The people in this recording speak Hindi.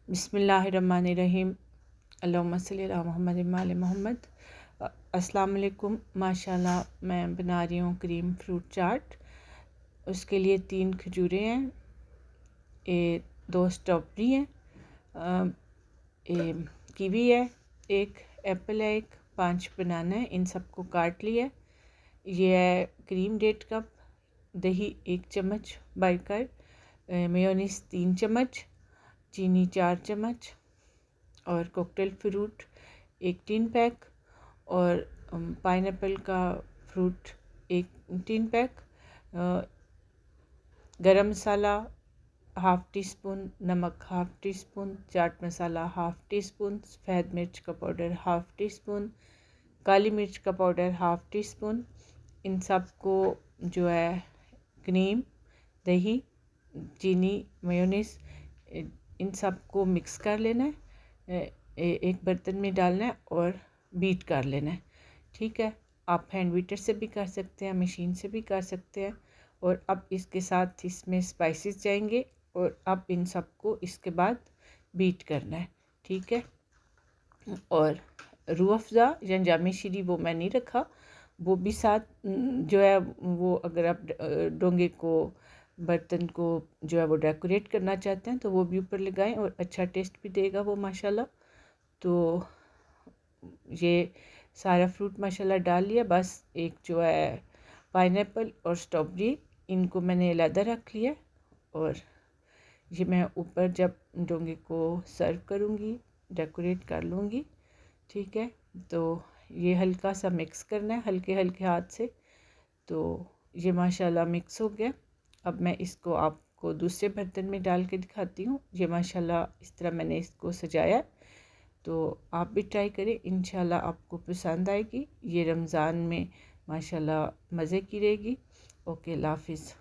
बिस्मिल्लाहिर्रहमानिर्रहीम। अल्लाहुम्मा सल्ली अला मुहम्मद व आले मोहम्मद। अस्सलाम वालेकुम। माशाल्लाह मैं बना रही हूँ क्रीम फ्रूट चाट। उसके लिए 3 खजूरें हैं, 2 स्ट्रॉबेरी हैं, कीवी है, 1 एप्पल है, 5 बनाना है। इन सबको काट लिया। ये है क्रीम 1.5 कप, दही 1 चम्मच भरकर, मेयोनीज 3 चम्मच, चीनी 4 चम्मच और कॉकटेल फ्रूट 1 टीन पैक और पाइनएप्पल का फ्रूट 1 टीन पैक, गरम मसाला हाफ़ टी स्पून, नमक half tea spoon, chaat masala half tea spoon, सफ़ेद मिर्च का पाउडर हाफ़ टी स्पून, काली मिर्च का पाउडर हाफ़ टी स्पून। इन सब को जो है क्रीम, दही, चीनी, मेयोनीज, इन सब को मिक्स कर लेना है। एक बर्तन में डालना है और बीट कर लेना है। ठीक है, आप हैंड बीटर से भी कर सकते हैं, मशीन से भी कर सकते हैं। और अब इसके साथ इसमें स्पाइसेस जाएंगे और अब इन सब को इसके बाद बीट करना है। ठीक है, और रूह अफ़ज़ा या जामे शीरी वो मैं नहीं रखा, वो भी साथ जो है वो अगर आप डोंगे को, बर्तन को जो है वो डेकोरेट करना चाहते हैं तो वो भी ऊपर लगाएं और अच्छा टेस्ट भी देगा वो माशाल्लाह। तो ये सारा फ्रूट माशाल्लाह डाल लिया। बस एक जो है पाइनएप्पल और स्ट्रॉबेरी, इनको मैंने अलग रख लिया और ये मैं ऊपर जब डोंगे को सर्व करूँगी डेकोरेट कर लूँगी। ठीक है, तो ये हल्का सा मिक्स करना है हल्के हल्के हाथ से। तो ये माशाल्लाह मिक्स हो गया। अब मैं इसको आपको दूसरे बर्तन में डाल के दिखाती हूँ। ये माशाल्लाह इस तरह मैंने इसको सजाया। तो आप भी ट्राई करें, इंशाल्लाह आपको पसंद आएगी। ये रमज़ान में माशाल्लाह मज़े की रहेगी। ओके, अल्लाह हाफ़िज़।